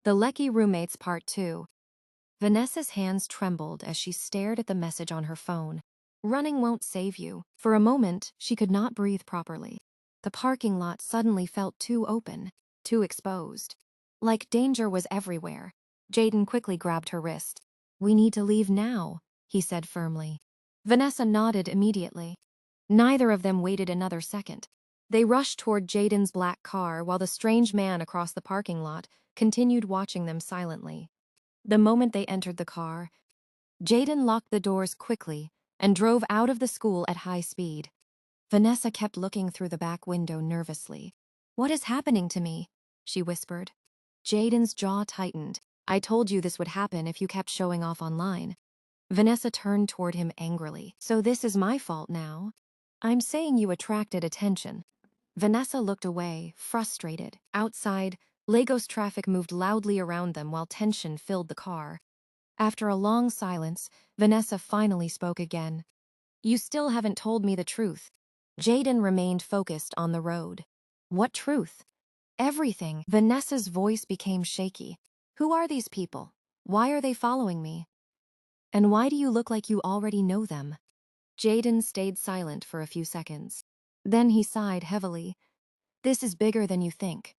The Lekki Roommates Part 2. Vanessa's hands trembled as she stared at the message on her phone. Running won't save you. For a moment, she could not breathe properly. The parking lot suddenly felt too open, too exposed. Like danger was everywhere. Jaden quickly grabbed her wrist. "We need to leave now," he said firmly. Vanessa nodded immediately. Neither of them waited another second. They rushed toward Jaden's black car while the strange man across the parking lot continued watching them silently. The moment they entered the car, Jaden locked the doors quickly and drove out of the school at high speed. Vanessa kept looking through the back window nervously. "What is happening to me?" she whispered. Jaden's jaw tightened. "I told you this would happen if you kept showing off online." Vanessa turned toward him angrily. "So this is my fault now?" "I'm saying you attracted attention." Vanessa looked away, frustrated. Outside, Lagos traffic moved loudly around them while tension filled the car. After a long silence, Vanessa finally spoke again. "You still haven't told me the truth." Jaden remained focused on the road. "What truth?" "Everything." Vanessa's voice became shaky. "Who are these people? Why are they following me? And why do you look like you already know them?" Jaden stayed silent for a few seconds. Then he sighed heavily. "This is bigger than you think."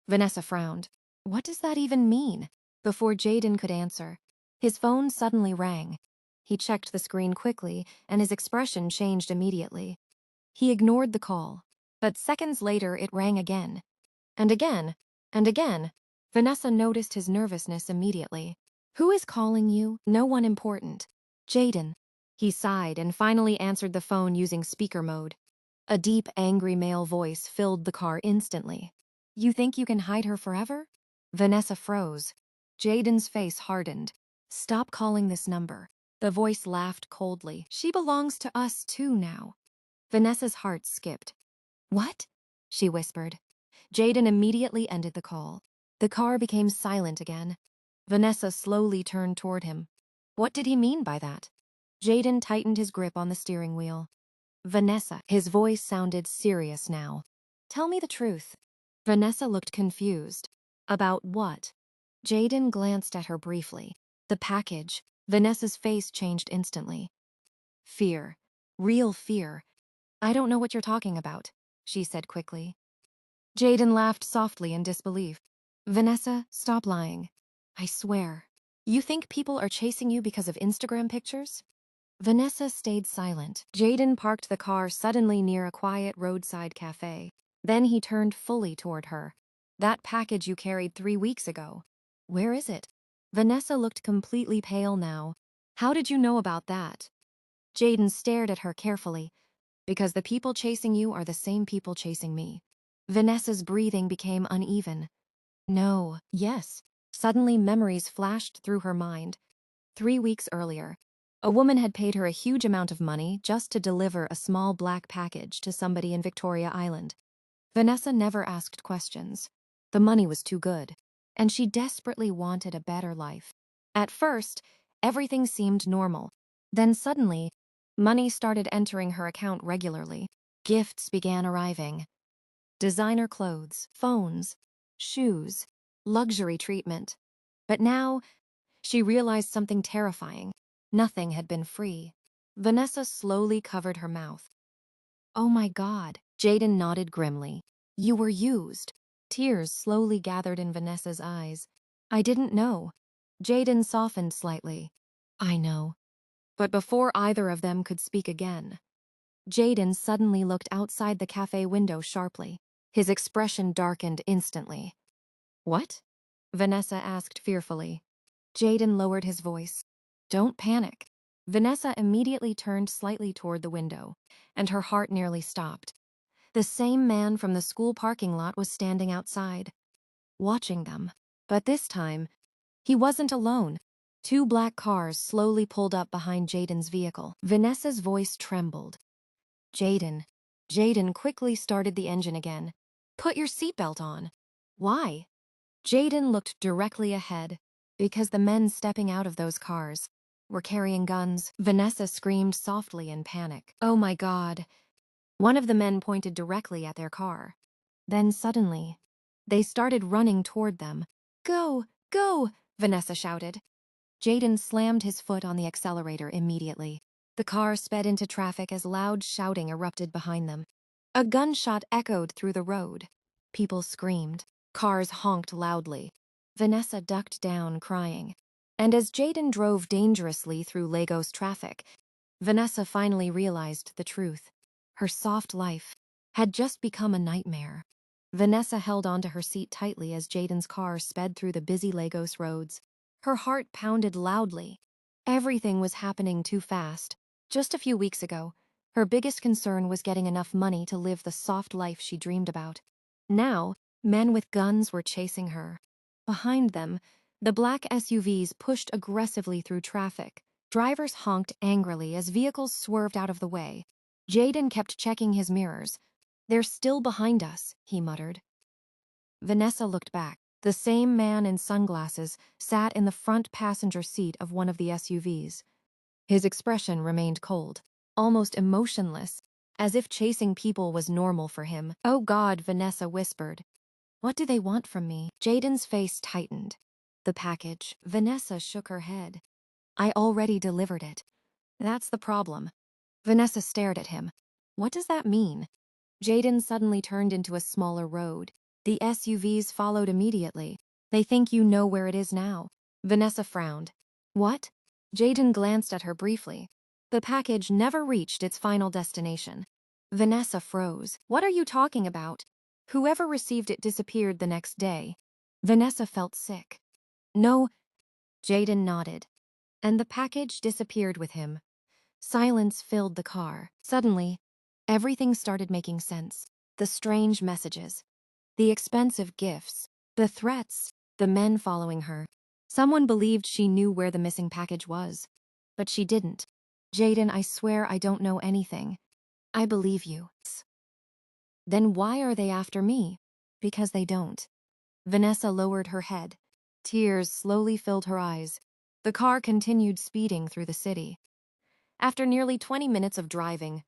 Vanessa frowned. "What does that even mean?" Before Jaden could answer, his phone suddenly rang. He checked the screen quickly, and his expression changed immediately. He ignored the call, but seconds later it rang again. And again, and again. Vanessa noticed his nervousness immediately. "Who is calling you?" "No one important." "Jaden." He sighed and finally answered the phone using speaker mode. A deep, angry male voice filled the car instantly. "You think you can hide her forever?" Vanessa froze. Jaden's face hardened. "Stop calling this number." The voice laughed coldly. "She belongs to us too now." Vanessa's heart skipped. "What?" she whispered. Jaden immediately ended the call. The car became silent again. Vanessa slowly turned toward him. What did he mean by that? Jaden tightened his grip on the steering wheel. "Vanessa," his voice sounded serious now. "Tell me the truth." Vanessa looked confused. "About what?" Jaden glanced at her briefly. "The package." Vanessa's face changed instantly. "Fear. Real fear." "I don't know what you're talking about," she said quickly. Jaden laughed softly in disbelief. "Vanessa, stop lying. I swear. You think people are chasing you because of Instagram pictures?" Vanessa stayed silent. Jaden parked the car suddenly near a quiet roadside cafe. Then he turned fully toward her. "That package you carried 3 weeks ago. Where is it?" Vanessa looked completely pale now. "How did you know about that?" Jaden stared at her carefully. "Because the people chasing you are the same people chasing me." Vanessa's breathing became uneven. "No, yes." Suddenly memories flashed through her mind. 3 weeks earlier, a woman had paid her a huge amount of money just to deliver a small black package to somebody in Victoria Island. Vanessa never asked questions. The money was too good, and she desperately wanted a better life. At first, everything seemed normal. Then suddenly, money started entering her account regularly. Gifts began arriving. Designer clothes, phones, shoes, luxury treatment. But now, she realized something terrifying. Nothing had been free. Vanessa slowly covered her mouth. "Oh my God." Jaden nodded grimly. "You were used." Tears slowly gathered in Vanessa's eyes. "I didn't know." Jaden softened slightly. "I know." But before either of them could speak again, Jaden suddenly looked outside the cafe window sharply. His expression darkened instantly. "What?" Vanessa asked fearfully. Jaden lowered his voice. "Don't panic." Vanessa immediately turned slightly toward the window, and her heart nearly stopped. The same man from the school parking lot was standing outside, watching them. But this time, he wasn't alone. 2 black cars slowly pulled up behind Jaden's vehicle. Vanessa's voice trembled. "Jaden." Jaden quickly started the engine again. "Put your seatbelt on." "Why?" Jaden looked directly ahead, because the men stepping out of those cars were carrying guns. Vanessa screamed softly in panic. "Oh my God." One of the men pointed directly at their car. Then suddenly, they started running toward them. "Go! go!" Vanessa shouted. Jaden slammed his foot on the accelerator immediately. The car sped into traffic as loud shouting erupted behind them. A gunshot echoed through the road. People screamed. Cars honked loudly. Vanessa ducked down, crying. And as Jaden drove dangerously through Lagos traffic, Vanessa finally realized the truth. Her soft life had just become a nightmare. Vanessa held onto her seat tightly as Jaden's car sped through the busy Lagos roads. Her heart pounded loudly. Everything was happening too fast. Just a few weeks ago, her biggest concern was getting enough money to live the soft life she dreamed about. Now, men with guns were chasing her. Behind them, the black SUVs pushed aggressively through traffic. Drivers honked angrily as vehicles swerved out of the way. Jaden kept checking his mirrors. "They're still behind us," he muttered. Vanessa looked back. The same man in sunglasses sat in the front passenger seat of one of the SUVs. His expression remained cold, almost emotionless, as if chasing people was normal for him. "Oh God," Vanessa whispered. "What do they want from me?" Jaden's face tightened. "The package." Vanessa shook her head. "I already delivered it." "That's the problem." Vanessa stared at him. "What does that mean?" Jaden suddenly turned into a smaller road. The SUVs followed immediately. "They think you know where it is now." Vanessa frowned. "What?" Jaden glanced at her briefly. "The package never reached its final destination." Vanessa froze. "What are you talking about?" "Whoever received it disappeared the next day." Vanessa felt sick. "No." Jaden nodded. "And the package disappeared with him." Silence filled the car. Suddenly, everything started making sense. The strange messages, the expensive gifts, the threats, the men following her. Someone believed she knew where the missing package was. But she didn't. "Jaden, I swear I don't know anything." "I believe you." "Then why are they after me?" "Because they don't." Vanessa lowered her head. Tears slowly filled her eyes. The car continued speeding through the city. After nearly 20 minutes of driving,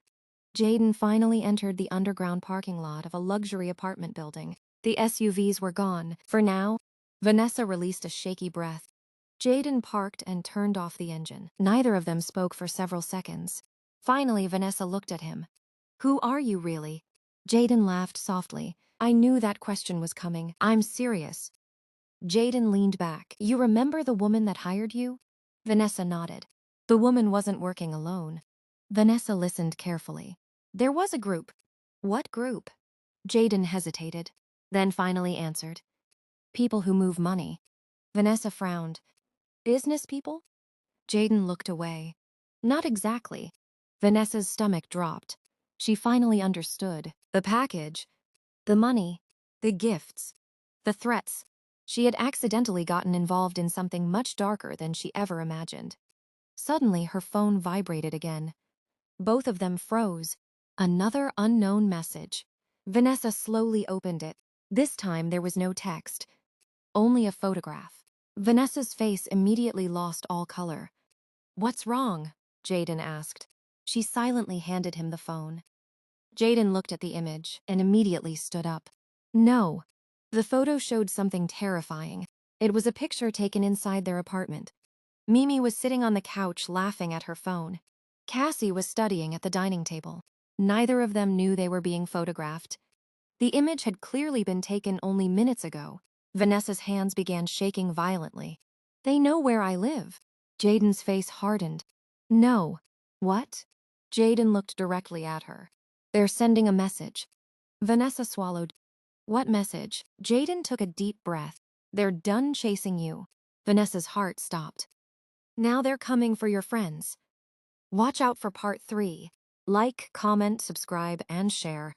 Jaden finally entered the underground parking lot of a luxury apartment building. The SUVs were gone. For now, Vanessa released a shaky breath. Jaden parked and turned off the engine. Neither of them spoke for several seconds. Finally, Vanessa looked at him. "Who are you really?" Jaden laughed softly. "I knew that question was coming. I'm serious." Jaden leaned back. "You remember the woman that hired you?" Vanessa nodded. The woman wasn't working alone. Vanessa listened carefully. "There was a group." "What group?" Jaden hesitated, then finally answered. "People who move money." Vanessa frowned. "Business people?" Jaden looked away. "Not exactly." Vanessa's stomach dropped. She finally understood. The package, the money, the gifts, the threats. She had accidentally gotten involved in something much darker than she ever imagined. Suddenly, her phone vibrated again. Both of them froze. Another unknown message. Vanessa slowly opened it. This time there was no text, only a photograph. Vanessa's face immediately lost all color. "What's wrong?" Jaden asked. She silently handed him the phone. Jaden looked at the image and immediately stood up. "No." The photo showed something terrifying. It was a picture taken inside their apartment. Mimi was sitting on the couch laughing at her phone. Cassie was studying at the dining table. Neither of them knew they were being photographed. The image had clearly been taken only minutes ago. Vanessa's hands began shaking violently. "They know where I live." Jaden's face hardened. "No." "What?" Jaden looked directly at her. "They're sending a message." Vanessa swallowed. "What message?" Jaden took a deep breath. "They're done chasing you." Vanessa's heart stopped. "Now they're coming for your friends." Watch out for part 3. Like, comment, subscribe, and share.